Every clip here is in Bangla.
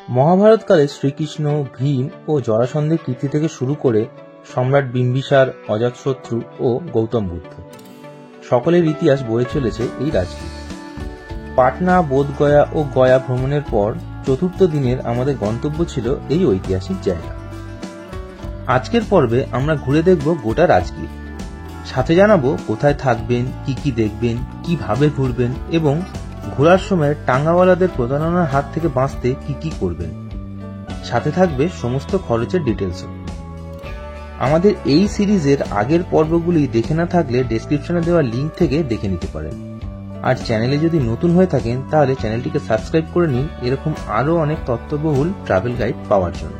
মহাভারতকালে শ্রীকৃষ্ণ, ভীম ও জরাসন্ধের কীর্তি থেকে শুরু করে সম্রাট বিম্বিসার, অজাতশত্রু ও গৌতম বুদ্ধ সকলের ইতিহাস বয়ে চলেছে এই রাজগীর। পাটনা, বোধগয়া ও গয়া ভ্রমণের পর চতুর্থ দিনের আমাদের গন্তব্য ছিল এই ঐতিহাসিক জায়গা। আজকের পর্বে আমরা ঘুরে দেখব গোটা রাজগীর, সাথে জানাবো কোথায় থাকবেন, কি কি দেখবেন, কিভাবে ঘুরবেন এবং ঘোরার সময় টাঙ্গাওয়ালাদের প্রতারণার হাত থেকে বাঁচতে কি কি করবেন। সাথে থাকবে সমস্ত খরচের ডিটেলসও। আমাদের এই সিরিজের আগের পর্বগুলি দেখে না থাকলে ডেসক্রিপশনে দেওয়া লিঙ্ক থেকে দেখে নিতে পারেন। আর চ্যানেলে যদি নতুন হয়ে থাকেন তাহলে চ্যানেলটিকে সাবস্ক্রাইব করে নিন এরকম আরও অনেক তথ্যবহুল ট্রাভেল গাইড পাওয়ার জন্য।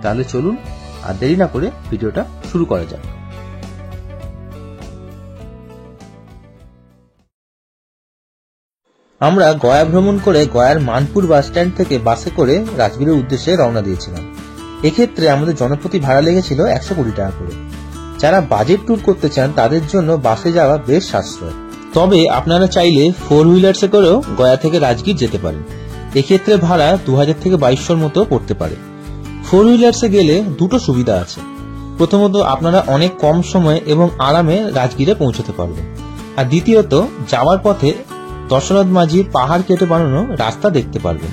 তাহলে চলুন আর দেরি না করে ভিডিওটা শুরু করা যাক। আমরা গয়া ভ্রমণ করে গয়ার মানপুর বাস স্ট্যান্ড থেকে বাসে করে রাজগীরের উদ্দেশ্যে রওনা দিয়েছিলাম। এক্ষেত্রে আমাদের জনপ্রতি ভাড়া লেগেছিল 120 টাকা করে। যারা বাজেট ট্যুর করতে চান তাদের জন্য বাসে যাওয়া বেশ সাশ্রয়। তবে আপনারা চাইলে 4 হুইলার্সে করেও গয়া থেকে রাজগীর যেতে পারেন। এক্ষেত্রে ভাড়া 2000 থেকে 2200 মতো পড়তে পারে। 4 হুইলার্সে গেলে দুটো সুবিধা আছে। প্রথমত, আপনারা অনেক কম সময়ে এবং আরামে রাজগীরে পৌঁছতে পারবেন। আর দ্বিতীয়ত, যাওয়ার পথে দশরথ মাঝির পাহাড় কেটে বানানো রাস্তা দেখতে পারবেন।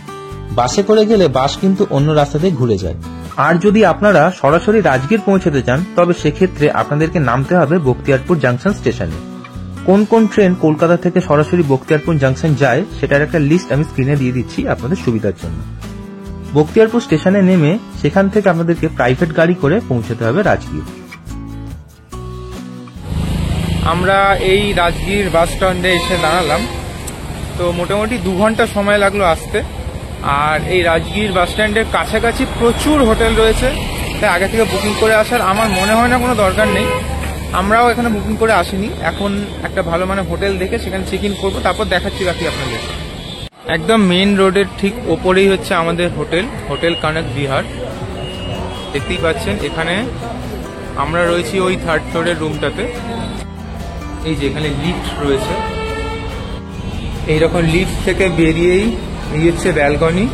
বাসে করে গেলে বাস কিন্তু অন্য রাস্তাতে ঘুরে যায়। আর যদি আপনারা সরাসরি রাজগীর পৌঁছতে চান তবে সেক্ষেত্রে আপনাদেরকে নামতে হবে বখতিয়ারপুর জাংশন স্টেশনে। কোন কোন ট্রেন কলকাতা থেকে সরাসরি বখতিয়ারপুর জাংশন যায় সেটার একটা লিস্ট আমি স্ক্রিনে দিয়ে দিচ্ছি আপনাদের সুবিধার জন্য। বখতিয়ারপুর স্টেশনে নেমে সেখান থেকে আপনাদেরকে প্রাইভেট গাড়ি করে পৌঁছতে হবে রাজগীর। আমরা এই রাজগীর বাস স্ট্যান্ডে এসে দাঁড়ালাম। তো মোটামুটি 2 ঘন্টা সময় লাগলো আসতে। আর এই রাজগীর বাস স্ট্যান্ডের কাছাকাছি প্রচুর হোটেল রয়েছে, তাই আগে থেকে বুকিং করে আসার আমার মনে হয় না কোনো দরকার নেই। আমরাও এখানে বুকিং করে আসিনি, এখন একটা ভালো মানে হোটেল দেখে সেখানে চেক ইন করবো, তারপর দেখাচ্ছি বাকি আপনাদের। একদম মেইন রোডের ঠিক ওপরেই হচ্ছে আমাদের হোটেল কনক বিহার। দেখতেই পাচ্ছেন এখানে আমরা রয়েছি ওই 3rd ফ্লোরের রুমটাতে। এই যে এখানে লিফট রয়েছে, এইরকম লিফট থেকে বেরিয়েই এই হচ্ছে ব্যালকনি।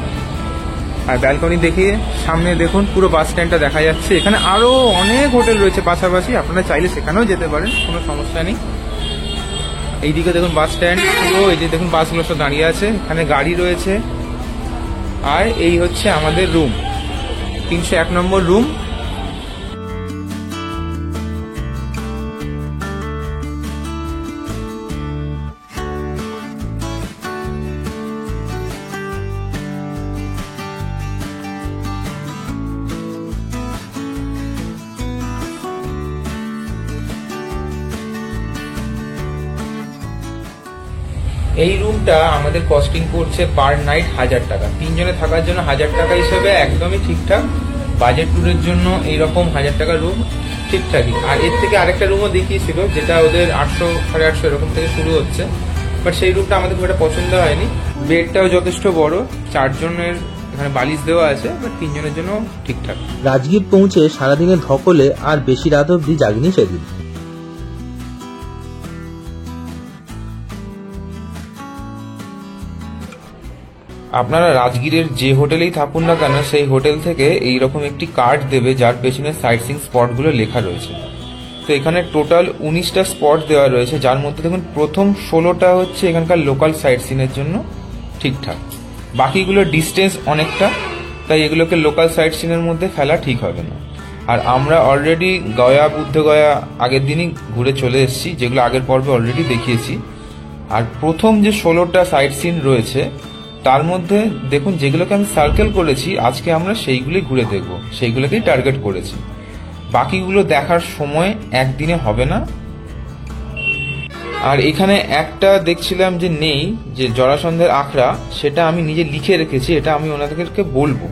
আর ব্যালকনি দেখে সামনে দেখুন পুরো বাস স্ট্যান্ডটা দেখা যাচ্ছে। এখানে আরো অনেক হোটেল রয়েছে পাশাপাশি, আপনারা চাইলে সেখানেও যেতে পারেন, কোনো সমস্যা নেই। এইদিকে দেখুন বাস স্ট্যান্ড পুরো, এই যে দেখুন বাসগুলো সব দাঁড়িয়ে আছে, এখানে গাড়ি রয়েছে। আর এই হচ্ছে আমাদের রুম, 301 নম্বর রুম। এই রুমটা আমাদের কস্টিং পড়ছে পার নাইট 1000 টাকা। 3 জনে থাকার জন্য 1000 টাকা হিসেবে একদমই ঠিকঠাক। বাজেট ট্যুরের জন্য এইরকম 1000 টাকার রুম ঠিকঠাকই। আর এর থেকে আরেকটা রুমও দেখিয়েছিল যেটা ওদের 800 850 এরকম থেকে শুরু হচ্ছে, বাট সেই রুমটা আমাদের খুব একটা পছন্দ হয়নি। বেডটাও যথেষ্ট বড়, 4 জনের এখানে বালিশ দেওয়া আছে, বাট 3 জনের জন্য ঠিকঠাক। রাজগীর পৌঁছে সারাদিনের ধকলে আর বেশি রাত অবধি জাগিনি সেদিন। আপনারা রাজগীরের যে হোটেলেই থাকুন না কেন সেই হোটেল থেকে এইরকম একটি কার্ড দেবে যার পেছনে সাইট সিইং স্পটগুলো লেখা রয়েছে। তো এখানে টোটাল 19টা স্পট দেওয়া রয়েছে, যার মধ্যে দেখুন প্রথম 16টা হচ্ছে এখানকার লোকাল সাইট সিনের জন্য ঠিকঠাক। বাকিগুলো ডিস্টেন্স অনেকটা, তাই এগুলোকে লোকাল সাইট সিনের মধ্যে ফেলা ঠিক হবে না। আর আমরা অলরেডি গয়া, বুদ্ধগয়া আগের দিনই ঘুরে চলে এসেছি, যেগুলো আগের পর্বে অলরেডি দেখিয়েছি। আর প্রথম যে 16টা সাইট সিন রয়েছে তার মধ্যে দেখুন যেগুলোকে আমি সার্কেল করেছি, আজকে আমরা সেইগুলোই ঘুরে দেখব, সেইগুলোকেই টার্গেট করেছি। বাকিগুলো দেখার সময় একদিনে হবে না। আর এখানে একটা দেখছিলাম যে নেই, যে জরাসন্ধের আখড়া, সেটা আমি নিজে লিখে রেখেছি, এটা আমি ওনাদেরকে বলবো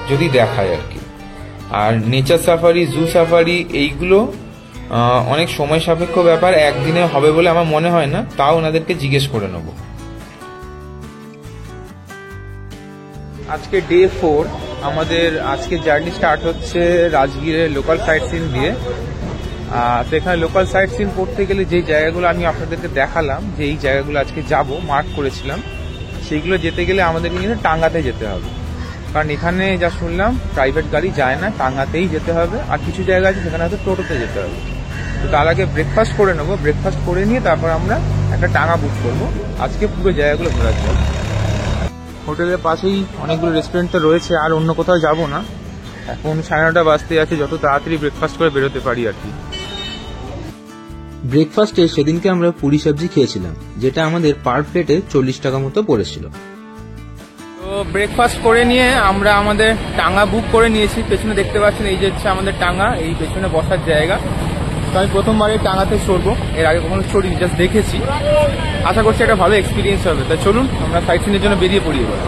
যদি দেখায় আর কি। আর নেচার সাফারি, জু সাফারি এইগুলো অনেক সময় সাপেক্ষ ব্যাপার, একদিনে হবে বলে আমার মনে হয় না, তাও ওনাদেরকে জিজ্ঞেস করে নেব। আজকে ডে 4, আমাদের আজকে জার্নি স্টার্ট হচ্ছে রাজগীরের লোকাল সাইট সিন দিয়ে। তো এখানে লোকাল সাইট সিন করতে গেলে যে জায়গাগুলো আমি আপনাদেরকে দেখালাম, যে এই জায়গাগুলো আজকে যাব মার্ক করেছিলাম, সেইগুলো যেতে গেলে আমাদেরকে কিন্তু টাঙ্গাতে যেতে হবে। কারণ এখানে যা শুনলাম প্রাইভেট গাড়ি যায় না, টাঙ্গাতেই যেতে হবে, আর কিছু জায়গা আছে সেখানে হয়তো টোটোতে যেতে হবে। তো তার আগে ব্রেকফাস্ট করে নেবো, ব্রেকফাস্ট করে নিয়ে তারপর আমরা একটা টাঙ্গা বুক করবো। আজকে পুরো জায়গাগুলো ঘোরার জন্য। হোটেলের পাশেই অনেকগুলো রেস্টুরেন্ট তো রয়েছে, আর অন্য কোথাও যাব না। এখন 9:30 বাজতে আছে, যত তাড়াতাড়ি ব্রেকফাস্ট করে বেরোতে পারি আর কি। ব্রেকফাস্টে সেদিনকে আমরা পুরি সবজি খেয়েছিলাম, যেটা আমাদের পার প্লেটে 40 টাকা মতো পড়েছিল। তো ব্রেকফাস্ট করে নিয়ে আমরা আমাদের টাঙ্গা বুক করে নিয়েছি। পেছনে দেখতে পাচ্ছেন এই যে হচ্ছে আমাদের টাঙ্গা, এই পেছনে বসার জায়গা। তো আমি প্রথমবার এই টাঙ্গাতে চড়বো, এর আগে কখনো চড়িনি, জাস্ট দেখেছি। আশা করছি একটা ভালো এক্সপিরিয়েন্স হবে। তা চলুন আমরা সাইট সিনের জন্য বেরিয়ে পড়ি এবার।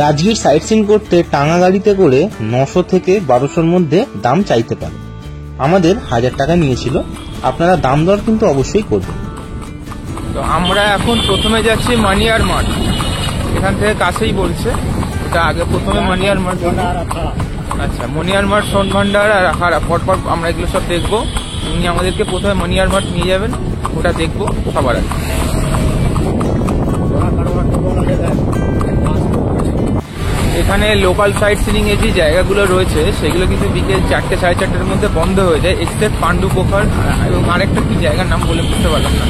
রাজগীর সাইট সিন করতে টাঙ্গা গাড়িতে করে 900 থেকে 1200-র মধ্যে দাম চাইতে পারে। আমাদের 1000 টাকা নিয়েছিল। আপনারা দাম দর কিন্তু অবশ্যই করবেন। তো আমরা এখন প্রথমে যাচ্ছি মানিয়ার মাঠ, এখান থেকে কাছেই বলছে। এটা আগে প্রথমে মানিয়ার মাঠ, আচ্ছা মনিয়ার মাঠ, সোন ভান্ডার আর আখাড়া, পরপর আমরা এগুলো সব দেখবো। উনি আমাদেরকে প্রথমে মনিয়ার মাঠ নিয়ে যাবেন, ওটা দেখবো সবার আগে। এখানে লোকাল সাইট সিনিং এর যে জায়গাগুলো রয়েছে সেগুলো কিন্তু বিকেল 4টে 4:30-র মধ্যে বন্ধ হয়ে যায়, এক্সেপ্ট পাণ্ডু পোখর এবং আরেকটা কি জায়গার নাম বলে বুঝতে পারলাম না,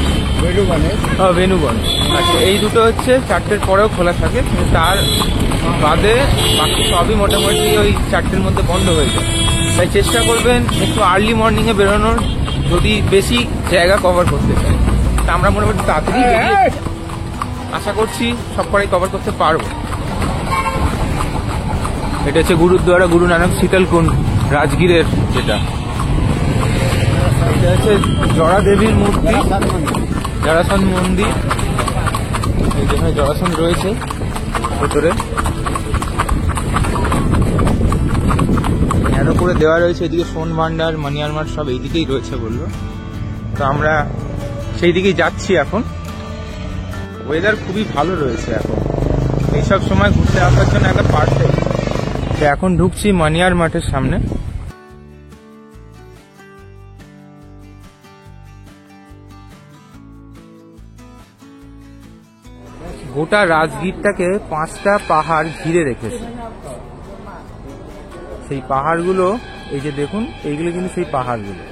বেনুবন। আচ্ছা এই দুটো হচ্ছে 4টের পরেও খোলা থাকে, কিন্তু তার বাদে বাকি সবই মোটামুটি ওই 4টের মধ্যে বন্ধ হয়ে যায়। তাই চেষ্টা করবেন একটু আর্লি মর্নিংয়ে বেরোনোর, যদি বেশি জায়গা কভার করতে চাই। তা আমরা মোটামুটি তাড়াতাড়ি বেরিয়ে আশা করছি সব কটাই কভার করতে পারবো। এটা হচ্ছে গুরুদ্বারা গুরু নানক শীতলকুণ্ড, রাজগীরের যেটা। এটা হচ্ছে জরা দেবীর মূর্তি, জরাসন মন্দির। যেখানে জরাসন রয়েছে ভেতরে, এর উপরে দেওয়া রয়েছে। এদিকে সোন ভান্ডার, মানিয়ার মাঠ সব এইদিকেই রয়েছে বললো। তো আমরা সেই দিকেই যাচ্ছি এখন। ওয়েদার খুবই ভালো রয়েছে এখন, এইসব সময় ঘুরতে আসার জন্য একটা পারফেক্ট। এখন ঢুকছি মানিয়ার মাঠের সামনে। গোটা রাজগীরটাকে 5টা পাহাড় ঘিরে রেখেছে। সেই পাহাড়গুলো এই যে দেখুন, এইগুলো কিন্তু সেই পাহাড়গুলো।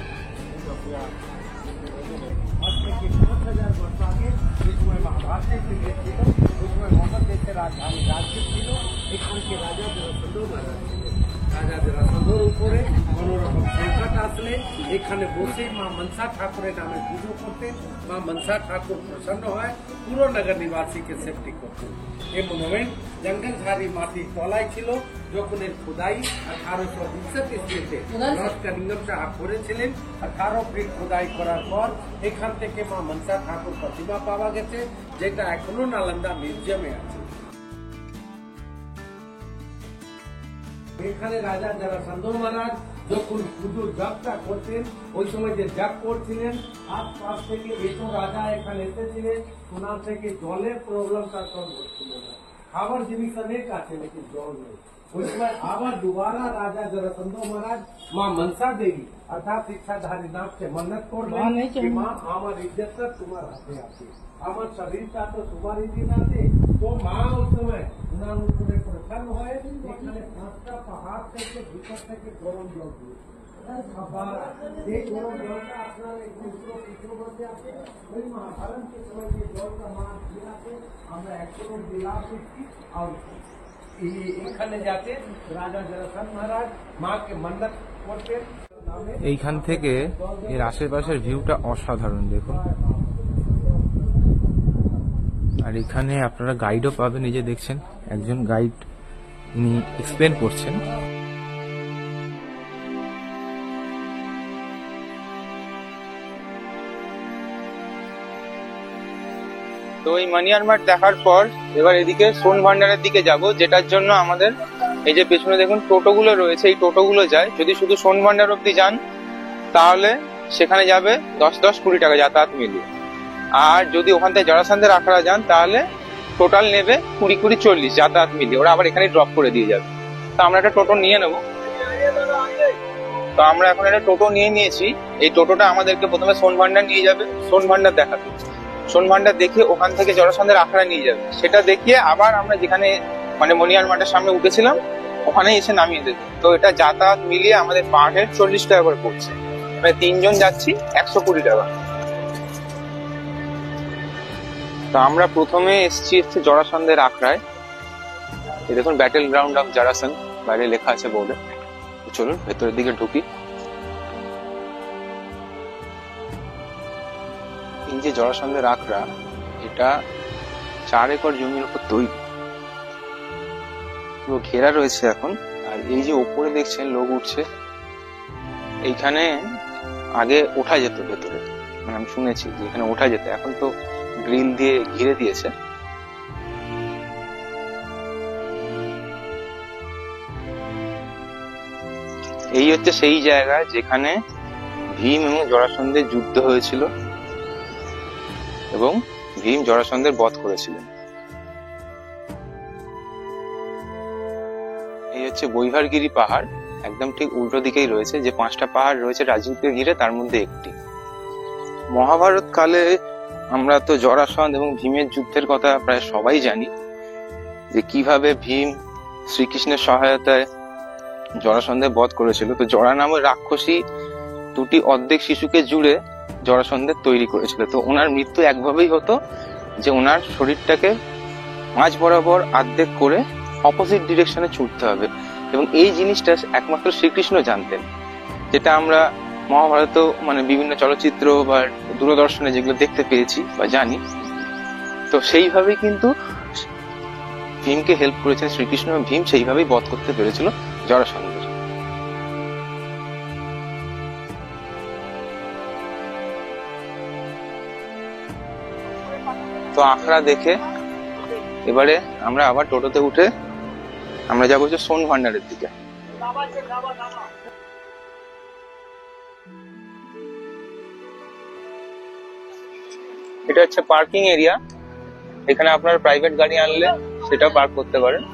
উপরে কোনোরকম সংকট আসলে এখানে বসে মা মনসা ঠাকুরের নামে পুজো করতেন। মা মনসা ঠাকুর প্রসন্ন হয়, পুরো নগর নিবাসীকে সেফটি করতেন। এই মনুমেন্ট জঙ্গল ঝাড়ি মাটির তলায় ছিল। যখন এর খোদাই 1862 ইসবিতে লর্ড কানিংহাম সাহেব করেছিলেন, 18 ফিট খোদাই করার পর এখান থেকে মা মনসা ঠাকুর প্রতিমা পাওয়া গেছে, যেটা এখনো নালন্দা মিউজিয়ামে আছে। এখানে রাজা জরাসন্ধ মহারাজ যখন পুজোর জপটা করতেন, ওই সময় যে জপ করছিলেন, আশপাশ থেকে এসব রাজা এখানে এসেছিলেন, ওনার থেকে জলের প্রবলেমটা সলভ হচ্ছিল না। খাবার জিনিস অনেক আছে, লেকিন জল নেই। ওই সময় আবার দুবারা রাজা জরাসন্ধ মহারাজ মা মনসা দেবী অর্থাৎ ইচ্ছাধারী নাথ से मन्नत করলেন कि মা আমার ইজ্জতটা তোমার হাতে আছে, আমার শরীরটা তো তোমারই দিন আছে। তো মা ওই সময় উনার উপরে প্রসন্ন হয়ে এখানে 5টা পাহাড় থেকে ভিতর থেকে গরম জল দিয়েছে। আবার এই গরম জলটা আপনার একটু পিছু বসে আছে, ওই মহাভারত के समय যে জলটা মা দিয়ে আছে, আমরা এখনো বিলাস করছি। আর এখানে যাতে রাজা জরাসন্ধ মহারাজ মাকে মন্নত করতেন। এইখান থেকে এর আশেপাশের ভিউটা অসাধারণ দেখুন। আর এখানে আপনারা গাইডও পাবেন, এই যে দেখছেন একজন গাইড, উনি এক্সপ্লেন করছেন। তো এই মানিয়ার মাঠ দেখার পর এবার এদিকে সোন ভান্ডারের দিকে যাব, যেটার জন্য আমাদের এই যে পেছনে দেখুন টোটোগুলো রয়েছে, এই টোটোগুলো যায়। যদি শুধু সোন ভান্ডার অব্দি যান তাহলে সেখানে যাবে 10-20 টাকা যাতায়াত মিলিয়ে। আর যদি ওখান থেকে জরাসন্ধের আখড়া যান তাহলে টোটাল নেবে 20-40 যাতায়াত মিলিয়ে। ওরা আবার এখানে ড্রপ করে দিয়ে যাবে। তো আমরা একটা টোটো নিয়ে নেব। তো আমরা এখন একটা টোটো নিয়ে নিয়েছি। এই টোটোটা আমাদেরকে প্রথমে সোন ভান্ডার নিয়ে যাবে, সোন ভান্ডার দেখাবে। সোন ভান্ডার দেখে ওখান থেকে জরাসন্ধের আখড়া নিয়ে যাবে, সেটা দেখিয়ে আবার আমরা যেখানে মানে মনিয়ার মাঠের সামনে উঠেছিলাম, ওখানে এসে নামিয়ে দেবে। তো এটা যাতায়াত মিলিয়ে আমাদের পার হেড 40 টাকা করে পড়ছে, মানে 3 জন যাচ্ছি 120 টাকা। তো আমরা প্রথমে এসছি জরাসন্ধের আখড়ায়। এই দেখুন ব্যাটেল গ্রাউন্ড অফ জরাসন্ধ বাইরে লেখা আছে বোর্ডে। চলুন ভেতরের দিকে ঢুকি। এই যে জরাসন্ধের আখড়া, এটা 4 একর জমির উপর তৈরি, পুরো ঘেরা রয়েছে এখন। আর এই যে ওপরে দেখছেন লোক উঠছে, এইখানে আগে ওঠা যেত ভেতরে, মানে আমি শুনেছি যে এখানে ওঠা যেত, এখন তো গ্রিল দিয়ে ঘিরে দিয়েছে। এই হচ্ছে সেই জায়গা যেখানে ভীম এবং জরাসন্ধের যুদ্ধ হয়েছিল এবং ভীম জরাসন্ধের বধ করেছিলেন। এই হচ্ছে বৈহারগিরি পাহাড়, একদম ঠিক উল্টো দিকেই রয়েছে। যে 5টা পাহাড় রয়েছে রাজগীরকে ঘিরে, তার মধ্যে একটি। মহাভারত কালে আমরা তো জরাসন্ধ এবং ভীমের যুদ্ধের কথা প্রায় সবাই জানি, যে কিভাবে ভীম শ্রীকৃষ্ণের সহায়তায় জরাসন্ধের বধ করেছিল। তো জরা নামের রাক্ষসী 2টি অর্ধেক শিশুকে জুড়ে জরাসন্ধের তৈরি করেছিল। তো ওনার মৃত্যু একভাবেই হতো, যে ওনার শরীরটাকে মাঝ বরাবর অর্ধেক করে অপোজিট ডিরেকশনে ছুটতে হবে, এবং এই জিনিসটা একমাত্র শ্রীকৃষ্ণ জানতেন, যেটা আমরা মহাভারত মানে বিভিন্ন চলচ্চিত্র বা দূরদর্শনে যেগুলো দেখতে পেয়েছি বা জানি। তো সেইভাবেই কিন্তু ভীমকে হেল্প করেছেন শ্রীকৃষ্ণ, ভীম সেইভাবেই বধ করতে পেরেছিল জরাসন্ধের। তো আখড়া দেখে এবারে আমরা আবার টোটোতে উঠে আমরা যাবো যে সোন ভান্ডারের দিকে। এটা হচ্ছে পার্কিং এরিয়া, এখানে আপনার প্রাইভেট গাড়ি আনলে সেটাও পার্ক করতে পারেন।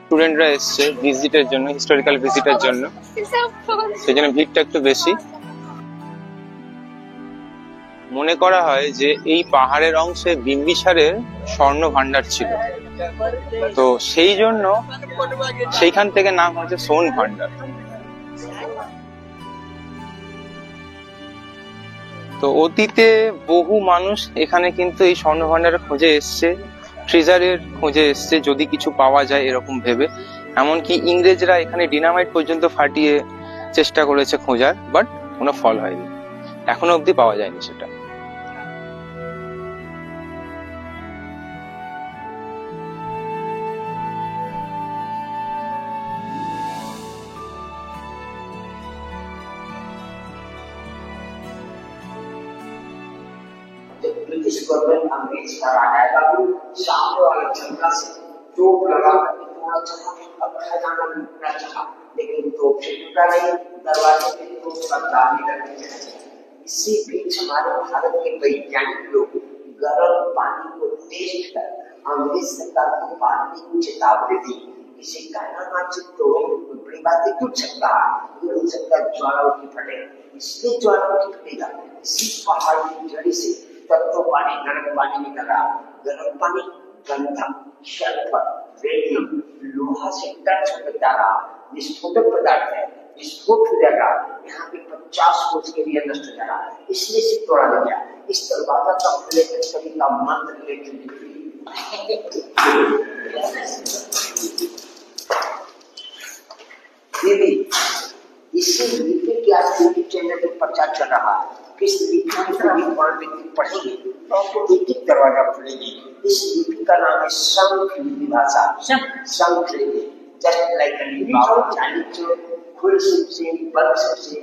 স্টুডেন্টরা এসছে ভিজিটের জন্য, হিস্টোরিক্যাল ভিজিটের জন্য, সেই জন্য ভিড়টা একটু বেশি। মনে করা হয় যে এই পাহাড়ের অংশে বিম্বিসারের স্বর্ণ ভান্ডার ছিল, তো সেই জন্য সেইখান থেকে নাম হচ্ছে সোন ভান্ডার। তো অতীতে বহু মানুষ এখানে কিন্তু এই স্বর্ণ ভান্ডারের খোঁজে এসছে, ট্রেজারের খোঁজে এসছে, যদি কিছু পাওয়া যায় এরকম ভেবে। এমনকি ইংরেজরা এখানে ডিনামাইট পর্যন্ত ফাটিয়ে চেষ্টা করেছে খোঁজার, বাট কোনো ফল হয়নি, এখনো অবধি পাওয়া যায়নি সেটা। ब्रिटिश गवर्नमेंट अंग्रेज का राजा बाबू सामने वाला जंगल से चोट लगा करके थोड़ा चाहा, अब खजाना लूटना चाहा, लेकिन तोप से लूटा नहीं, दरवाजे पे तोप का दाने लगने लगे। इसी बीच हमारे भारत के वैज्ञानिक लोग गर्म पानी को टेस्ट कर अंग्रेज सरकार को मारने की चेतावनी दी। इसे कहना माचित तो बड़ी बात है, कुछ सकता ये हो सकता ज्वालामुखी फटे, इसलिए ज्वालामुखी फटेगा। इसी पहाड़ की जड़ी से तत्व पानी गर्म पानी निकला, गर्म पानी गंधा, सल्फर, रेडियम, लोहा से टच होकर डाला, विस्फोटक पदार्थ है, विस्फोट हो जाएगा, यहाँ पे 50 कोस के लिए नष्ट हो जाएगा, इसलिए से तोड़ा गया। इस दरवाजा का खुलेपन सभी का मंत्र लेकर इसी लिपि की आज टीवी चैनल पर प्रचार चल रहा है। इस लिपि की सभी व्यक्ति पढ़ेंगे तो आपको एक दरवाजा खुलेगी। इस लिपि का नाम है शंख लिपि भाषा, शंख लिपि, जस्ट लाइक अ लिपि चाइनीज जो खुल से बंद से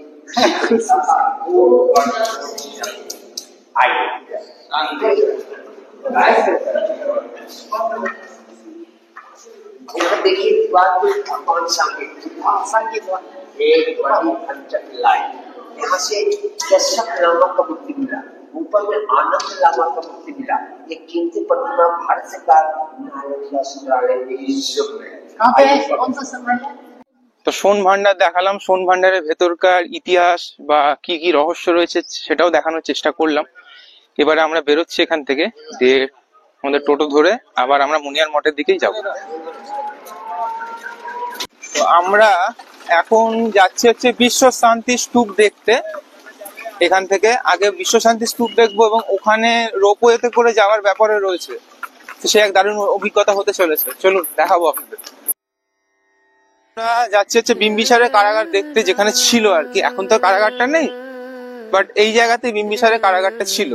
यहाँ देखिए दीवार में कौन सा एक बड़ी पंचक लाइन, यहाँ से दशक लामा का मूर्ति मिला, ऊपर में आनंद लामा का मूर्ति मिला। ये कीमती प्रतिमा भारत सरकार नालंदा संग्रहालय में তো সোন ভান্ডার দেখালাম, সোন ভান্ডারের ভেতরকার ইতিহাস বা কি কি রহস্য রয়েছে সেটাও দেখানোর চেষ্টা করলাম। এবারে আমরা বেরোচ্ছি এখান থেকে, দিয়ে আমাদের টোটো ধরে আবার আমরা মুনিয়ার মঠের দিকেই যাব। তো আমরা এখন যাচ্ছি হচ্ছে বিশ্ব শান্তি স্তূপ দেখতে। এখান থেকে আগে বিশ্ব শান্তি স্তূপ দেখবো এবং ওখানে রোপওয়েতে করে যাওয়ার ব্যাপারে রয়েছে, তো সে এক দারুণ অভিজ্ঞতা হতে চলেছে। চলুন দেখাবো আপনাদের। আমরা যাচ্ছি হচ্ছে বিম্বিসারের কারাগার দেখতে, যেখানে ছিল আর কি। এখন তো কারাগারটা নেই, বাট এই জায়গাতে বিম্বিসারের কারাগারটা ছিল।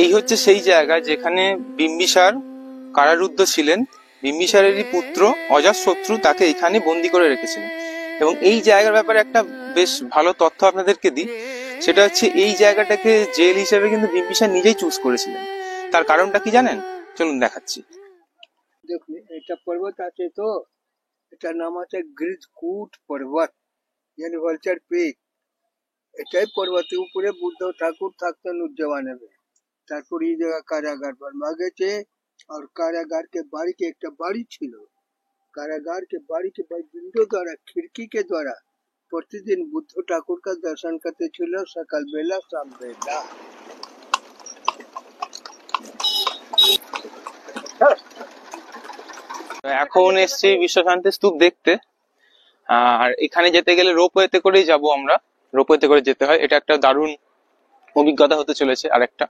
এই হচ্ছে সেই জায়গা যেখানে বিম্বিসার কারারুদ্ধ ছিলেন। বিম্বিসারেরই পুত্র অজাতশত্রু তাকে এখানে বন্দি করে রেখেছিলেন। এবং এই জায়গার ব্যাপারে একটা বেশ ভালো তথ্য আপনাদেরকে দিই, সেটা হচ্ছে এই জায়গাটাকে জেল হিসেবে কিন্তু বিম্বিসার নিজেই চুজ করেছিলেন। তার কারণটা কি জানেন? চলুন দেখাচ্ছি। দেখুন, এটা পর্বত আছে, তো এটার নাম আছে গ্রিজকুট পর্বত, yani ভালচার পিক। এটাই পর্বতের উপরে বুদ্ধ ঠাকুর থাকতেন উজ্জয়নে। তারপর এই জায়গা কারাগার বানা গেছে, আর कारागार के बाड़ी के एक बाड़ी छिलो। कारागार के बाड़ी के विंडो द्वारा, खिड़की के द्वारा प्रतिदिन बुद्ध ठाकुर का दर्शन करते छिलो, सकाल बेला शाम बेला। এখন এসছি বিশ্ব শান্তি স্তূপ দেখতে। আর এখানে যেতে গেলে রোপওয়েতে করেই যাব আমরা, রোপওয়েতে করে যেতে হয়। এটা একটা দারুণ অভিজ্ঞতা হতে চলেছে আরেকটা।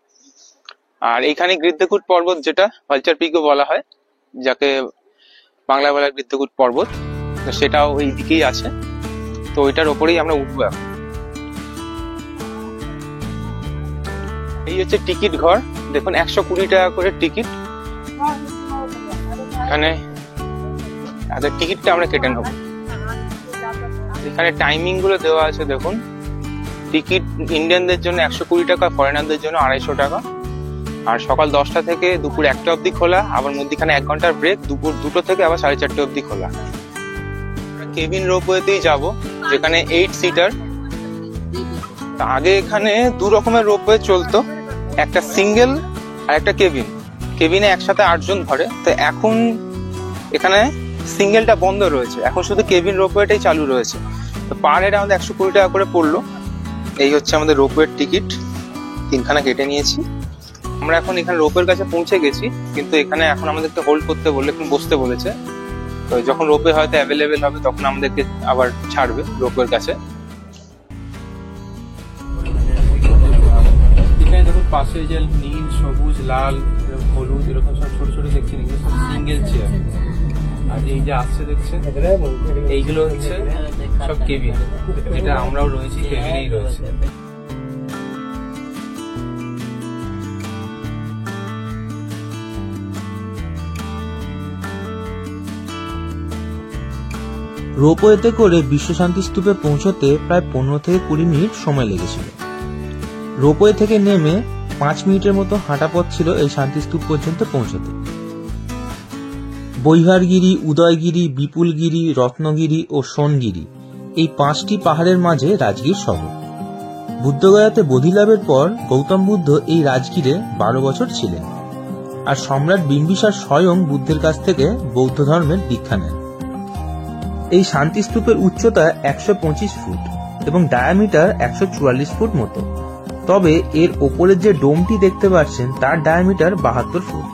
আর এইখানে গৃদ্ধকূট পর্বত, যেটা ভালচার পিকও বলা হয়, যাকে বাংলা বলা গৃদ্ধকূট পর্বত, সেটাও ওই দিকেই আছে। তো ওইটার ওপরেই আমরা উঠবো এখন। এই হচ্ছে টিকিট ঘর, দেখুন 120 টাকা করে টিকিট। এখানে টিকিটটা আমরা কেটে নেবো। এখানে টাইমিং গুলো দেওয়া আছে দেখুন। টিকিট ইন্ডিয়ানদের জন্য 120 টাকা, ফরেনারদের জন্য 250 টাকা। আর সকাল 10টা থেকে দুপুর 1টা অবধি খোলা, আবার মধ্যখানে 1 ঘন্টার ব্রেক, দুপুর 2টো থেকে আবার 4:30 অবধি খোলা। কেবিন রোপওয়েতেই যাব, যেখানে 8 সিটার। আগে এখানে 2 রকমের রোপওয়ে চলতো, একটা সিঙ্গেল আর একটা কেবিন। কেবিনে একসাথে 8 জন ধরে। তো এখন এখানে সিঙ্গেলটা বন্ধ রয়েছে, এখন শুধু কেবিন রোপওয়েটাই চালু রয়েছে। তো পার হেড আমাদের 120 টাকা করে পড়লো। এই হচ্ছে আমাদের রোপওয়ের টিকিট, 3খানা কেটে নিয়েছি। আমরা এখন এখানে রোপওয়ের কাছে পৌঁছে গেছি, কিন্তু এখানে এখন আমাদেরকে হোল্ড করতে বললে, এখন বসতে বলেছে। তো যখন রোপওয়ে হয়তো অ্যাভেলেবেল হবে তখন আমাদেরকে আবার ছাড়বে রোপওয়ের কাছে। এখানে দেখুন পাশে যে নীল, সবুজ, লাল, হলুদ এরকম সব ছোট ছোট দেখছেন, এগুলো সব সিঙ্গেল চেয়ার। আর এই যে আসছে দেখছেন, এইগুলো হচ্ছে সব কেবিন, যেটা আমরাও রয়েছি, কেবিনেই রয়েছে। রোপওয়েতে করে বিশ্বশান্তি স্তূপে পৌঁছতে প্রায় 15 থেকে 20 মিনিট সময় লেগেছিল। রোপওয়ে থেকে নেমে 5 মিনিটের মতো হাঁটা পথ ছিল এই শান্তিস্তূপ পর্যন্ত পৌঁছতে। বৈহারগিরি, উদয়গিরি, বিপুলগিরি, রত্নগিরি ও সোনগিরি, এই 5টি পাহাড়ের মাঝে রাজগীর শহর। বুদ্ধগয়াতে বোধিলাভের পর গৌতম বুদ্ধ এই রাজগীরে 12 বছর ছিলেন। আর সম্রাট বিম্বিসার স্বয়ং বুদ্ধের কাছ থেকে বৌদ্ধ ধর্মের দীক্ষা নেন। এই শান্তিস্তূপের উচ্চতা 125 ফুট এবং ডায়ামিটার 144 ফুট মতো। তবে এর ওপরের যে ডোমটি দেখতে পাচ্ছেন তার ডায়ামিটার 72 ফুট।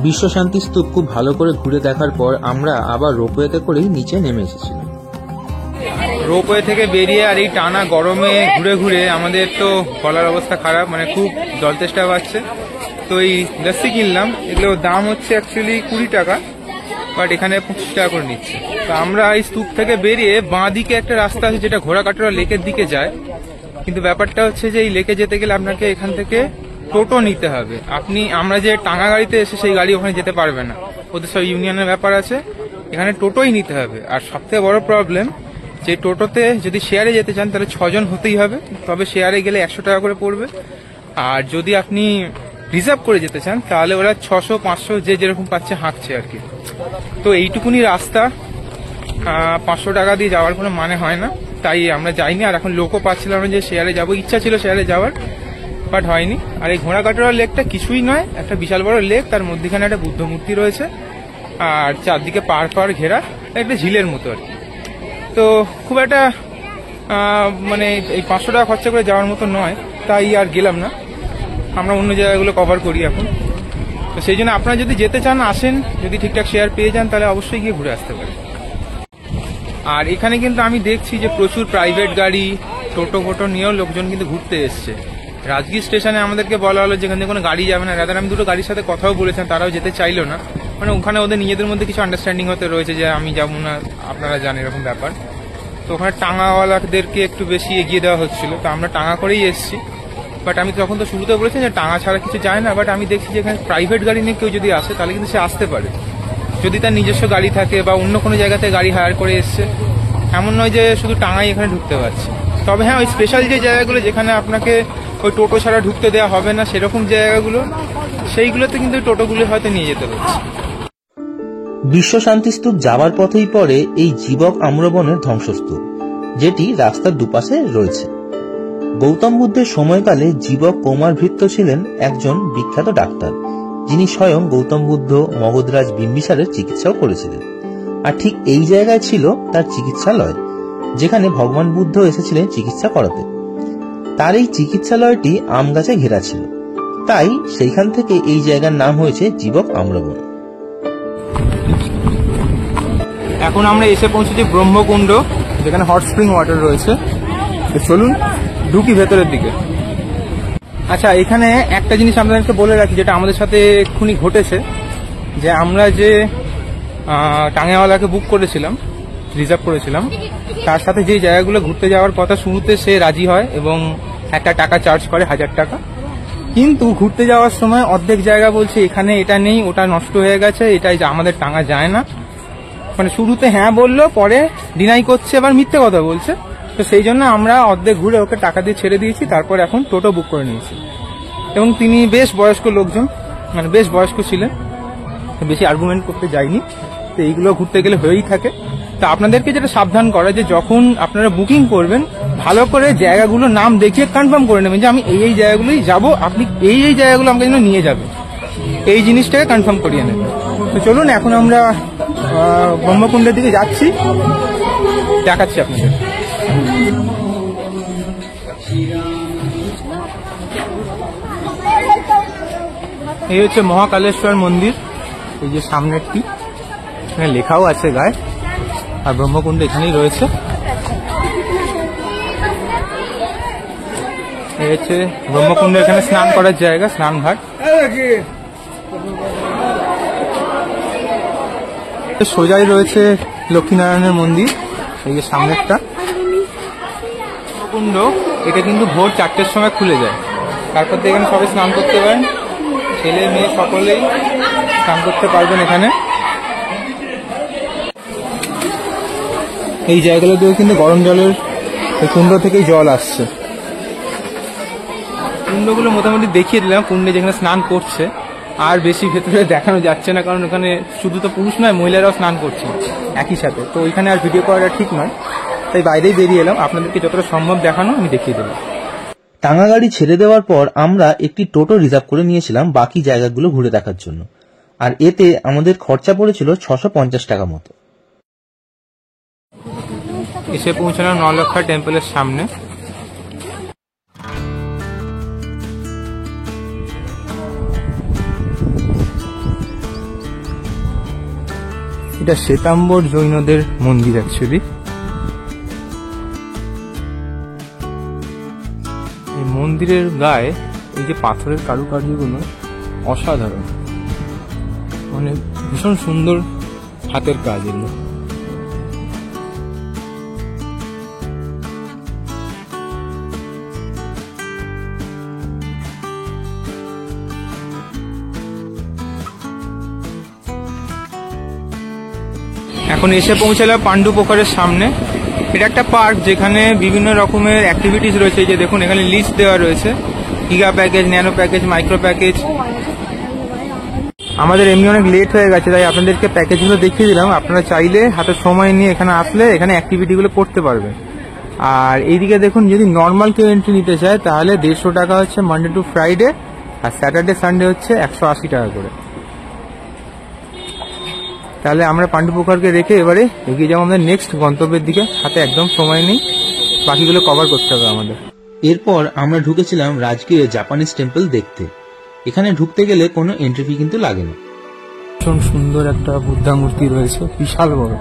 বিশ্বশান্তি স্তূপ খুব ভালো করে ঘুরে দেখার পর আমরা আবার রোপওয়েতে করেই নিচে নেমে এসেছিলাম। রোপওয়ে থেকে বেরিয়ে আর এই টানা গরমে ঘুরে ঘুরে আমাদের তো গলার অবস্থা খারাপ, মানে খুব জল তেষ্টা পাচ্ছে। তো এই লস্যি কিনলাম, এগুলোর দাম হচ্ছে অ্যাকচুয়ালি 20 টাকা, বাট এখানে 25 টাকা করে নিচ্ছে। তো আমরা এই স্তূপ থেকে বেরিয়ে বাঁ দিকে একটা রাস্তা আছে যেটা ঘোড়াকাটোরা লেকের দিকে যায়, কিন্তু ব্যাপারটা হচ্ছে যে এই লেকে যেতে গেলে আপনাকে এখান থেকে টোটো নিতে হবে। আমরা যে টাঙ্গা গাড়িতে এসে সেই গাড়ি ওখানে যেতে পারবে না, ওদের সব ইউনিয়নের ব্যাপার আছে, এখানে টোটোই নিতে হবে। আর সবথেকে বড় প্রবলেম যে টোটোতে যদি শেয়ারে যেতে চান তাহলে 6 জন হতেই হবে, তবে শেয়ারে গেলে 100 টাকা করে পড়বে। আর যদি আপনি রিজার্ভ করে যেতে চান তাহলে ওরা 600-500 যে যেরকম পাচ্ছে হাঁকছে আর কি। তো এইটুকুনি রাস্তা 500 টাকা দিয়ে যাওয়ার কোনো মানে হয় না, তাই আমরা যাইনি। আর এখন লোকও পাচ্ছিলাম না যে শেয়ারে যাবো, ইচ্ছা ছিল শেয়ারে যাওয়ার, বাট হয়নি। আর এই ঘোড়াকাটোরা লেকটা কিছুই নয়, একটা বিশাল বড় লেক, তার মধ্যেখানে একটা বুদ্ধ মূর্তি রয়েছে আর চারদিকে পাড় ঘেরা একটা ঝিলের মতো আর কি। তো খুব একটা মানে এই 500 টাকা খরচা করে যাওয়ার মতো নয়, তাই আর গেলাম না। আমরা অন্য জায়গাগুলো কভার করি এখন। তো সেই জন্য আপনারা যদি যেতে চান আসেন, যদি ঠিকঠাক শেয়ার পেয়ে যান তাহলে অবশ্যই গিয়ে ঘুরে আসতে পারেন। আর এখানে কিন্তু আমি দেখছি যে প্রচুর প্রাইভেট গাড়ি, টোটো ফোটো নিয়েও লোকজন কিন্তু ঘুরতে এসছে। রাজগীর স্টেশনে আমাদেরকে বলা হলো যেখান থেকে কোনো গাড়ি যাবে না, রাদার আমি দুটো গাড়ির সাথে কথাও বলেছেন, তারাও যেতে চাইলো না। মানে ওখানে ওদের নিজেদের মধ্যে কিছু আন্ডারস্ট্যান্ডিং হতে রয়েছে যে আমি যাবো না, আপনারা জানেন এরকম ব্যাপার। তো ওখানে টাঙাওয়ালাদেরকে একটু বেশি এগিয়ে দেওয়া হচ্ছিল, তো আমরা টাঙা করেই এসেছি। বাট আমি তখন তো শুরুতে বলেছি যে টাঙা ছাড়া কিছু যায় না, বাট আমি দেখছি যে এখানে প্রাইভেট গাড়ি নিয়ে কেউ যদি আসে তাহলে কিন্তু সে আসতে পারে, যদি তার নিজস্ব গাড়ি থাকে বা অন্য কোনো জায়গাতে গাড়ি হায়ার করে এসছে। এমন নয় যে শুধু টাঙাই এখানে ঢুকতে পারছে। তবে হ্যাঁ, ওই স্পেশাল যে জায়গাগুলো যেখানে আপনাকে ওই টোটো ছাড়া ঢুকতে দেওয়া হবে না, সেরকম জায়গাগুলো, সেইগুলোতে কিন্তু টোটোগুলো হয়তো নিয়ে যেতে পারছে। বিশ্ব শান্তি স্তূপ যাওয়ার পথেই পড়ে এই জীবক আম্রবনের ধ্বংসস্তূপ, যেটি রাস্তার দুপাশে রয়েছে। গৌতম বুদ্ধের সময়কালে জীবক কৌমার ভৃত্য ছিলেন একজন বিখ্যাত ডাক্তার, যিনি স্বয়ং গৌতম বুদ্ধ মগধরাজ বিম্বিসারের চিকিৎসাও করেছিলেন। আর ঠিক এই জায়গায় ছিল তার চিকিৎসালয়, যেখানে ভগবান বুদ্ধ এসেছিলেন চিকিৎসা করাতে। তার এই চিকিৎসালয়টি আম গাছে ঘেরা ছিল, তাই সেইখান থেকে এই জায়গার নাম হয়েছে জীবক আম্রবন। এখন আমরা এসে পৌঁছেছি ব্রহ্মকুণ্ড, যেখানে হট স্প্রিং ওয়াটার রয়েছে। চলুন ঢুকি ভেতরের দিকে। আচ্ছা, এখানে একটা জিনিস আপনাদেরকে বলে রাখি, যেটা আমাদের সাথে এক্ষুনি ঘটেছে, যে আমরা যে টাঙাওয়ালাকে বুক করেছিলাম, রিজার্ভ করেছিলাম, তার সাথে যে জায়গাগুলো ঘুরতে যাওয়ার কথা শুরুতে সে রাজি হয় এবং একটা টাকা চার্জ করে 1000 টাকা। কিন্তু ঘুরতে যাওয়ার সময় অর্ধেক জায়গা বলছে এখানে এটা নেই, ওটা নষ্ট হয়ে গেছে, এটাই আমাদের টাঙা যায় না। মানে শুরুতে হ্যাঁ বললো, পরে ডিনাই করছে, এবার মিথ্যে কথা বলছে। তো সেই জন্য আমরা অর্ধেক ঘুরে ওকে টাকা দিয়ে ছেড়ে দিয়েছি। তারপর এখন টোটো বুক করে নিয়েছি, এবং তিনি বেশ বয়স্ক লোকজন, মানে বেশ বয়স্ক ছিলেন, বেশি আর্গুমেন্ট করতে যায়নি। তো এইগুলো ঘুরতে গেলে হয়েই থাকে। তো আপনাদেরকে যেটা সাবধান করা, যে যখন আপনারা বুকিং করবেন ভালো করে জায়গাগুলো নাম দেখিয়ে কনফার্ম করে নেবেন যে আমি এই জায়গাগুলোই যাব, আপনি এই জায়গাগুলো আমাকে যেন নিয়ে যাবেন, এই জিনিসটাকে কনফার্ম করিয়ে নেবেন। তো চলুন এখন আমরা ব্রহ্মকুণ্ডের দিকে যাচ্ছি, দেখাচ্ছি আপনাদের। এই হচ্ছে মহাকালেশ্বর মন্দির, এই যে সামনেরটি, এখানে লেখাও আছে গায়ে। আর ব্রহ্মকুণ্ড এখানেই রয়েছে। এই হচ্ছে ব্রহ্মকুণ্ড, এখানে স্নান করার জায়গা, স্নানঘাট। সোজাই রয়েছে লক্ষ্মীনারায়ণের মন্দির, এই যে সামনেরটা। ব্রহ্মকুণ্ড এটা কিন্তু ভোর 4টের সময় খুলে যায়, তারপর থেকে এখানে সবাই স্নান করতে পারেন, ছেলে মেয়ে সকলেই স্নান করতে পারবেন এখানে। এই জায়গাগুলোতেও কিন্তু গরম জলের এই কুণ্ড থেকেই জল আসছে। কুণ্ডগুলো মোটামুটি দেখিয়ে দিলাম, কুণ্ডে যেখানে স্নান করছে। আর বেশি ভেতরে দেখানো যাচ্ছে না, কারণ ওখানে শুধু তো পুরুষ নয়, মহিলারাও স্নান করছে একই সাথে। তো ওইখানে আর ভিডিও করাটা ঠিক নয়, তাই বাইরেই বেরিয়ে এলাম। আপনাদেরকে যতটা সম্ভব দেখানো আমি দেখিয়ে দেবো। টাঙা গাড়ি ছেড়ে দেওয়ার পর আমরা একটি টোটো রিজার্ভ করে নিয়েছিলাম বাকি জায়গাগুলো ঘুরে দেখার জন্য, আর এতে আমাদের খরচা পড়েছিল 650 টাকা মতো। এসে পৌঁছলাম নলক্ষা টেম্পলের সামনে। এটা শ্বেতাম্বর জৈনদের মন্দির অ্যাকচুয়ালি। এই মন্দিরের গায়ে এই যে পাথরের কারুকার্যগুলো অসাধারণ, মানে ভীষণ সুন্দর হাতের কাজ এগুলো। এখন এসে পৌঁছালাম পাণ্ডু পোখরের সামনে। এটা একটা পার্ক যেখানে বিভিন্ন রকমের অ্যাক্টিভিটিস রয়েছে। যে দেখুন এখানে লিস্ট দেওয়া রয়েছে giga package, nano package, micro package. আমাদের এমনি অনেক লেট হয়ে গেছে, তাই আপনাদেরকে প্যাকেজগুলো দেখিয়ে দিলাম। আপনারা চাইলে হাতে সময় নিয়ে এখানে আসলে এখানে অ্যাক্টিভিটিগুলো করতে পারবেন। আর এইদিকে দেখুন, যদি নর্মাল কেউ এন্ট্রি নিতে চায় তাহলে 150 টাকা হচ্ছে মানডে টু ফ্রাইডে, আর স্যাটারডে সানডে হচ্ছে 180 টাকা করে। তাহলে আমরা পাণ্ডুপুকুরকে রেখে এবারে এগিয়ে যাবো আমাদের নেক্সট গন্তব্যের দিকে। হাতে একদম সময় নেই, বাকিগুলো কভার করতে হবে আমাদের। এরপর আমরা ঢুকেছিলাম রাজগীরে জাপানিজ টেম্পল দেখতে। এখানে ঢুকতে গেলে কোনো এন্ট্রি ফি কিন্তু লাগে না। ভীষণ সুন্দর একটা বুদ্ধা মূর্তি রয়েছে, বিশাল বড়।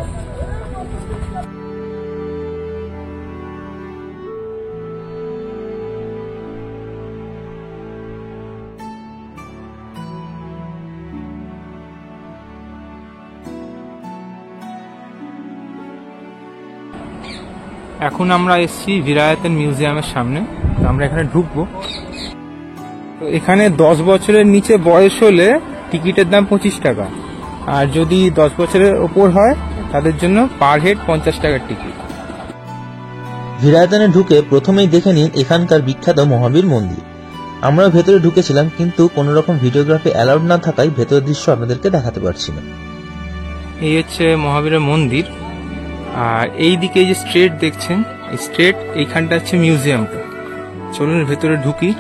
এখন আমরা এসেছি ভিরায়তন মিউজিয়ামের সামনে, তো আমরা এখানে ঢুকবো। তো এখানে 10 বছরের নিচে বয়স হলে টিকিটের দাম 25 টাকা, আর যদি 10 বছরের ওপর হয় তাদের জন্য পার হেড 50 টাকার টিকিট। ভিরায়তনে ঢুকে প্রথমেই দেখে নিন এখানকার বিখ্যাত মহাবীর মন্দির। আমরা ভেতরে ঢুকেছিলাম, কিন্তু কোনো রকম ভিডিওগ্রাফি অ্যালাউড না থাকায় ভেতরের দৃশ্য আপনাদেরকে দেখাতে পারছি না। এই হচ্ছে মহাবীরের মন্দির, আর এই দিকে যে স্ট্রেট দেখছেন, এই স্ট্রেট এইখানটা হচ্ছে মিউজিয়ামটা। চলুন ভেতরে ঢুকি,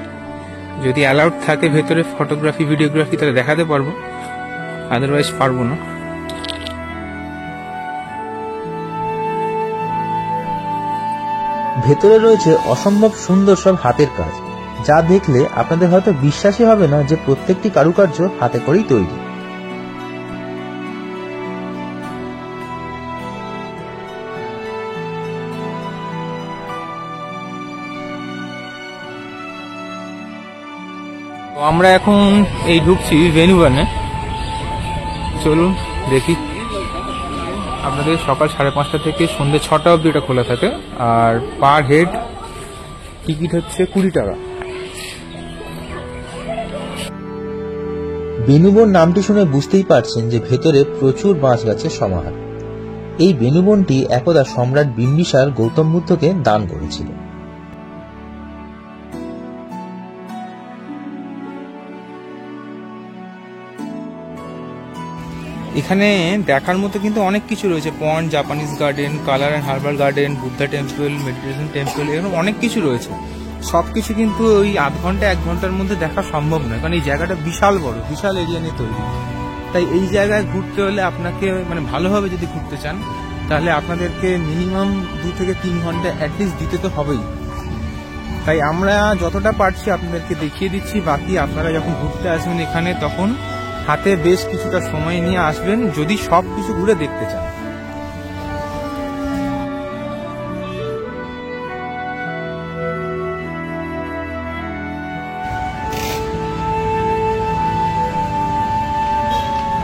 যদি অ্যালাউড থাকে ভেতরে ফটোগ্রাফি ভিডিওগ্রাফি তাহলে দেখাতে পারবো, আদারওয়াইজ পারবো না। ভেতরে রয়েছে অসম্ভব সুন্দর সব হাতের কাজ, যা দেখলে আপনাদের হয়তো বিশ্বাসই হবে না যে প্রত্যেকটি কারুকার্য হাতে করেই তৈরি। তো আমরা এখন এই ঢুকছি ভেনুবনে। চলুন দেখি। আপনাদের সকাল 5:30 থেকে সন্ধ্যে 6টা অবধি এটা খোলা থাকে, আর পার হেড টিকিট হচ্ছে 20 টাকা। বেনুবন নামটি শুনে বুঝতেই পারছেন যে ভেতরে প্রচুর বাঁশ গাছের সমাহার। এই বেনুবনটি একদা সম্রাট বিম্বিসার গৌতম বুদ্ধকে দান করেছিল। এখানে দেখার মতো কিন্তু অনেক কিছু রয়েছে, pond, Japanese garden, colour and herbal garden, Buddha temple, meditation temple, এরকম অনেক কিছু রয়েছে। সবকিছু কিন্তু ওই আধ ঘন্টা 1 ঘন্টার মধ্যে দেখা সম্ভব নয়, কারণ এই জায়গাটা বিশাল বড়, বিশাল এরিয়া নিয়ে তৈরি। তাই এই জায়গায় ঘুরতে হলে আপনাকে মানে ভালোভাবে যদি ঘুরতে চান তাহলে আপনাদেরকে মিনিমাম 2 থেকে 3 ঘন্টা অ্যাটলিস্ট দিতে তো হবেই। তাই আমরা যতটা পারছি আপনাদেরকে দেখিয়ে দিচ্ছি, বাকি আপনারা যখন ঘুরতে আসবেন এখানে তখন হাতে বেশ কিছুটা সময় নিয়ে আসবেন যদি সব কিছু ঘুরে দেখতে চান।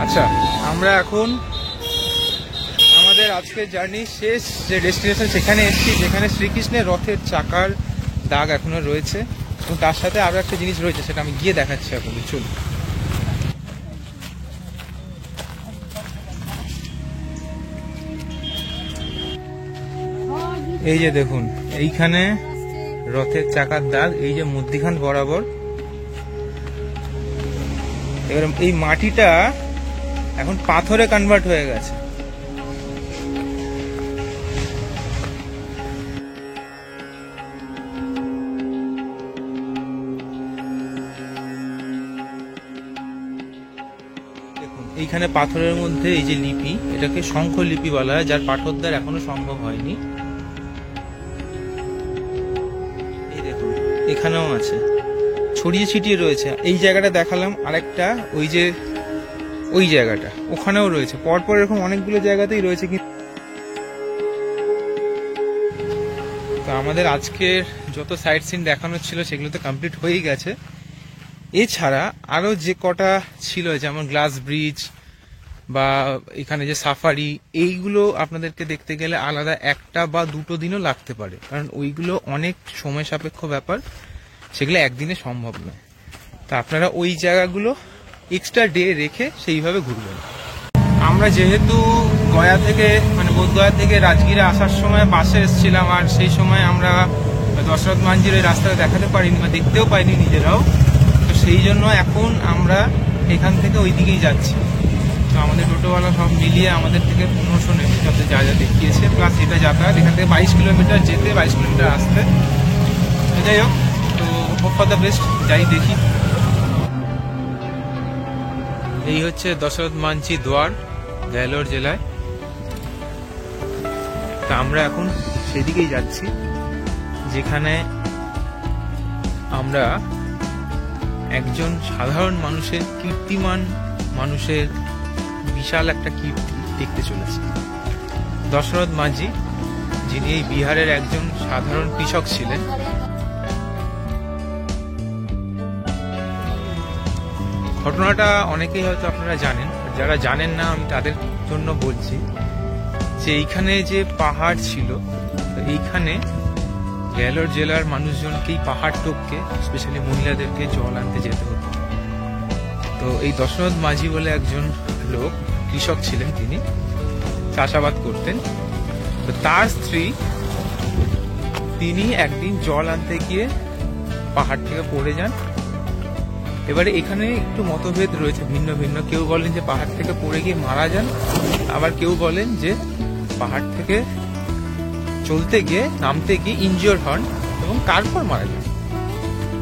আচ্ছা, আমরা এখন আমাদের আজকের জার্নি শেষ যে ডেস্টিনেশন সেখানে এসেছি, যেখানে শ্রীকৃষ্ণের রথের চাকার দাগ এখনো রয়েছে, এবং তার সাথে আরো একটা জিনিস রয়েছে, সেটা আমি গিয়ে দেখাচ্ছি আপনাদের। চলুন। এই যে দেখুন, এইখানে রথের চাকার দাগ, এই যে মধ্যিখান বরাবর। এবার এই মাটিটা এখন পাথরে কনভার্ট হয়ে গেছে। দেখুন এইখানে পাথরের মধ্যে এই যে লিপি, এটাকে শঙ্খ লিপি বলা হয়, যার পাঠোদ্ধার এখনো সম্ভব হয়নি। এই দেখুন এখানেও আছে, ছড়িয়ে ছিটিয়ে রয়েছে। এই জায়গাটা দেখালাম, আরেকটা ওই যে ওই জায়গাটা ওখানেও রয়েছে, পরপর এরকম অনেকগুলো জায়গাতেই রয়েছে। কিন্তু তো আমাদের আজকের যত সাইট সিন দেখানোর ছিল সেগুলো তো কমপ্লিট হয়েই গেছে। এছাড়া আরো যে কটা ছিল, যেমন গ্লাস ব্রিজ বা এখানে যে সাফারি, এইগুলো আপনাদেরকে দেখতে গেলে আলাদা 1 বা 2 দিনও লাগতে পারে, কারণ ওইগুলো অনেক সময় সাপেক্ষ ব্যাপার, সেগুলো একদিনে সম্ভব নয়। তা আপনারা ওই জায়গাগুলো এক্সট্রা ডে রেখে সেইভাবে ঘুরবেন। আমরা যেহেতু গয়া থেকে মানে বোধগয়া থেকে রাজগীরে আসার সময় বাসে এসেছিলাম, আর সেই সময় আমরা দশরথ মাঞ্জির ওই রাস্তাটা দেখাতে পারিনি বা দেখতেও পাইনি নিজেরাও। তো সেই জন্য এখন আমরা এখান থেকে ওই দিকেই যাচ্ছি। তো আমাদের টোটোওয়ালা সব মিলিয়ে আমাদের থেকে 1500 নেবে, যত যা যা দেখিয়েছে, প্লাস এটা যাতায়াত এখান থেকে 22 কিলোমিটার যেতে, 22 কিলোমিটার আসতে। যাই হোক, তো হোপ ফর দ্য বেস্ট, যাই দেখি। এই হচ্ছে দশরথ মাঞ্ঝি দুয়ার, ভেলোর জেলায়। তা আমরা এখন সেদিকেই যাচ্ছি, যেখানে আমরা একজন সাধারণ মানুষের, কীর্তিমান মানুষের বিশাল একটা কীর্তি দেখতে চলেছি। দশরথ মাঝি, যিনি এই বিহারের একজন সাধারণ কৃষক ছিলেন। ঘটনাটা অনেকেই হয়তো আপনারা জানেন, যারা জানেন না আমি তাদের জন্য বলছি যে এইখানে যে পাহাড় ছিল, এইখানে ভেলোর জেলার মানুষজনকেই পাহাড় টপকে, স্পেশালি মহিলাদেরকে জল আনতে যেতে হতো। তো এই দশরথ মাঝি বলে একজন লোক, কৃষক ছিলেন, তিনি চাষাবাদ করতেন। তো তার স্ত্রী, তিনি একদিন জল আনতে গিয়ে পাহাড় থেকে পড়ে যান। এবারে এখানে একটু মতভেদ রয়েছে, ভিন্ন ভিন্ন। কেউ বলেন যে পাহাড় থেকে পড়ে গিয়ে মারা যান, আবার কেউ বলেন যে পাহাড় থেকে চলতে গিয়ে, নামতে গিয়ে ইনজিওর হন এবং তারপর মারা যান।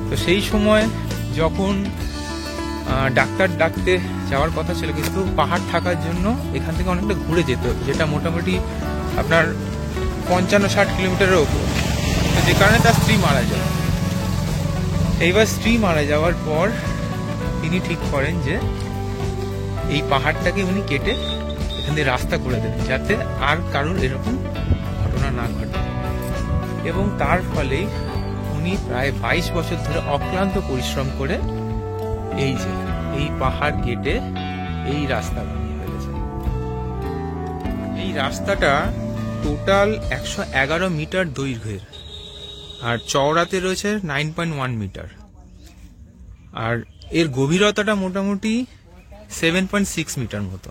তো সেই সময় যখন ডাক্তার ডাকতে যাওয়ার কথা ছিল, কিন্তু পাহাড় থাকার জন্য এখান থেকে অনেকটা ঘুরে যেতে হতো, যেটা মোটামুটি আপনার 55-60 কিলোমিটারের ওপর। তো যে কারণে তার স্ত্রী মারা যায়। এইবার স্ত্রী মারা যাওয়ার পর তিনি ঠিক করেন যে এই পাহাড়টাকে উনি কেটে এখান থেকে রাস্তা করে দেবেন, যাতে আর কারোর এরকম ঘটনা না ঘটে। এবং তার ফলেই উনি প্রায় 22 বছর ধরে অক্লান্ত পরিশ্রম করে এই পাহাড় কেটে এই রাস্তা বানিয়ে ফেলেছেন। এই রাস্তাটা টোটাল 111 মিটার দৈর্ঘ্যের, আর চওড়াতে রয়েছে 9.1 মিটার, আর এর গভীরতাটা মোটামুটি 7.6 মিটার মতো।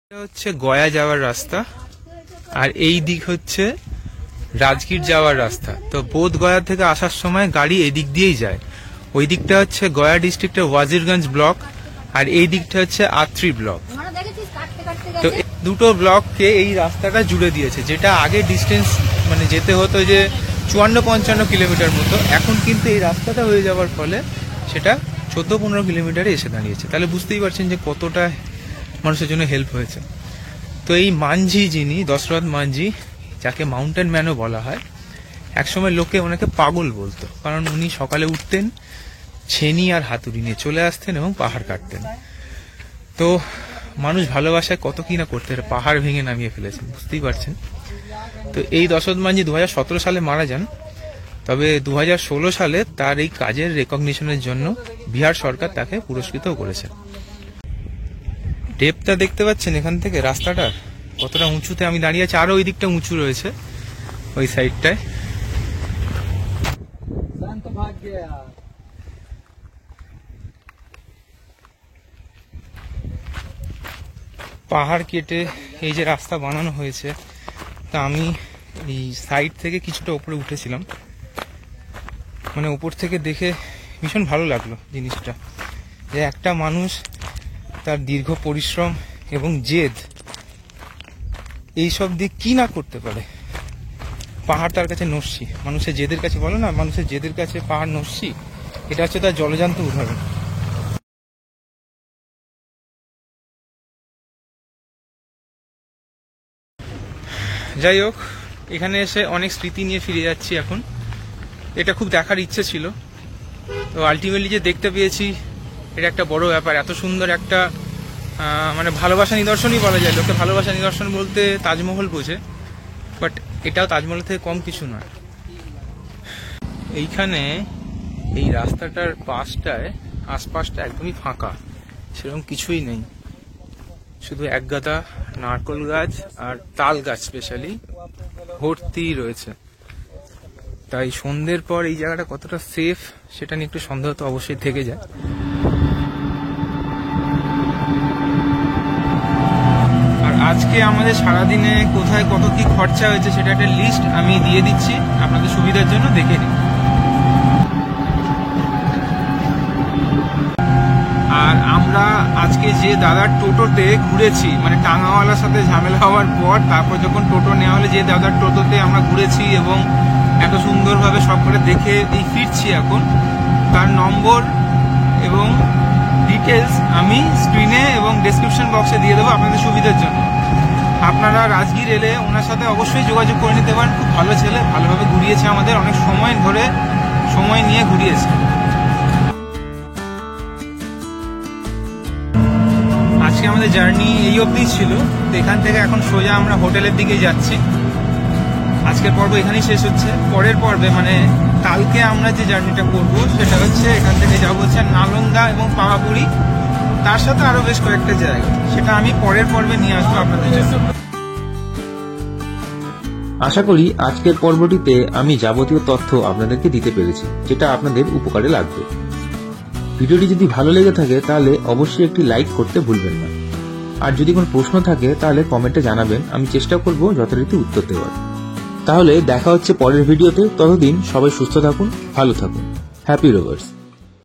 এটা হচ্ছে গয়া যাওয়ার রাস্তা, আর এই দিক হচ্ছে রাজগীর যাওয়ার রাস্তা। তো বোধ গয়া থেকে আসার সময় গাড়ি এদিক দিয়েই যায়। ওই দিকটা হচ্ছে গয়া ডিস্ট্রিক্টের ওয়াজিরগঞ্জ ব্লক, আর এই দিকটা হচ্ছে আত্রি ব্লক। তো দুটো ব্লককে এই রাস্তাটা জুড়ে দিয়েছে, যেটা আগে ডিস্টেন্স মানে যেতে হতো যে 54-55 কিলোমিটার মতো, এখন কিন্তু এই রাস্তাটা হয়ে যাওয়ার ফলে সেটা 14-15 কিলোমিটারে এসে দাঁড়িয়েছে। তাহলে বুঝতেই পারছেন যে কতটা মানুষের জন্য হেল্প হয়েছে। তো এই মাঞ্ঝি, যিনি দশরথ মাঞ্ঝি, যাকে মাউন্টেন ম্যানও বলা হয়, একসময় লোকে ওনাকে পাগল বলতো, কারণ উনি সকালে উঠতেন, ছেনি আর হাতুড়ি নিয়ে চলে আসতেন এবং পাহাড় কাটতেন। তো মানুষ ভালোবাসায় কত কি না করতে পারে, পাহাড় ভেঙে নামিয়ে ফেলেছেন, বুঝতেই পারছেন। তো এই দশরথ মাঞ্ঝি 2017 সালে মারা যান। তবে 2016 সালে তার এই কাজের রেকগনিশনের জন্য বিহার সরকার তাকে পুরস্কৃতও করেছে। ডেপটা দেখতে পাচ্ছেন এখান থেকে রাস্তাটা কতটা উঁচুতে আমি দাঁড়িয়ে আছি, আরো ওই দিকটা উঁচু রয়েছে ওই সাইডটায়। পাহাড় কেটে এই যে রাস্তা বানানো হয়েছে, তা আমি এই সাইড থেকে কিছুটা উপরে উঠেছিলাম, মানে উপর থেকে দেখে ভীষণ ভালো লাগলো জিনিসটা, যে একটা মানুষ তার দীর্ঘ পরিশ্রম এবং জেদ, এইসব দিয়ে কি না করতে পারে। পাহাড় তার কাছে নস্যি, মানুষের জেদের কাছে, বলো না মানুষের জেদের কাছে পাহাড় নস্যি, এটা হচ্ছে তার জলজান্ত উদাহরণ। যাই হোক, এখানে এসে অনেক স্মৃতি নিয়ে ফিরে যাচ্ছি এখন। এটা খুব দেখার ইচ্ছে ছিল, তো আলটিমেটলি যে দেখতে পেয়েছি এটা একটা বড় ব্যাপার। এত সুন্দর একটা মানে ভালোবাসা নিদর্শনই বলা যায়। লোকে ভালোবাসা নিদর্শন বলতে তাজমহল বোঝে, বাট এটাও তাজমহল থেকে কম কিছু নয়। এইখানে এই রাস্তাটার পাশটায় আশপাশটা একদমই ফাঁকা, সেরকম কিছুই নেই, শুধু এক গাদা নারকোল গাছ আর তাল গাছ স্পেশালি ভর্তি রয়েছে। তাই সন্ধ্যের পর এই জায়গাটা কতটা সেফ সেটা নিয়ে একটু সন্দেহ তো অবশ্যই থেকে যায়। আর আজকে আমাদের সারাদিনে কোথায় কত কি খরচা হয়েছে সেটা একটা লিস্ট আমি দিয়ে দিচ্ছি, আপনাদের সুবিধার জন্য দেখে নিন। আর আমরা আজকে যে দাদার টোটোতে ঘুরেছি, মানে টাঙ্গাওয়ালার সাথে ঝামেলা হওয়ার পর তারপর যখন টোটো নেওয়া হলে যে দাদার টোটোতে আমরা ঘুরেছি এবং এত সুন্দরভাবে সব করে দেখে ফিরছি এখন, তার নম্বর এবং ডিটেলস আমি স্ক্রিনে এবং ডেসক্রিপশন বক্সে দিয়ে দেবো আপনাদের সুবিধার জন্য। আপনারা রাজগীর এলে ওনার সাথে অবশ্যই যোগাযোগ করে নিতে পারেন। খুব ভালো ছেলে, ভালোভাবে ঘুরিয়েছে আমাদের, অনেক সময় ধরে সময় নিয়ে ঘুরিয়েছে। আজকে আমাদের জার্নি এই অবধি ছিল। তো এখান থেকে এখন সোজা আমরা হোটেলের দিকে যাচ্ছি। আজকের পর্ব এখানেই শেষ হচ্ছে। পরের পর্বে মানে কালকে আমরা যে জার্নিটা করবো সেটা হচ্ছে এখান থেকে যাবো হচ্ছে নালন্দা এবং পাওয়াপুরি, তার সাথে আরো বেশ কয়েকটা জায়গা, সেটা আমি পরের পর্বে নিয়ে আসবো আপনাদের জন্য। আশা করি আজকের পর্বটিতে আমি যাবতীয় তথ্য আপনাদেরকে দিতে পেরেছি, যেটা আপনাদের উপকারে লাগবে। ভিডিওটি যদি ভালো লেগে থাকে তাহলে অবশ্যই একটি লাইক করতে ভুলবেন না। আর যদি কোনো প্রশ্ন থাকে তাহলে কমেন্টে জানাবেন, আমি চেষ্টা করব যথারীতি উত্তর দেওয়ার। তাহলে দেখা হচ্ছে পরের ভিডিওতে। ততদিন সবাই সুস্থ থাকুন, ভালো থাকুন। Happy rovers.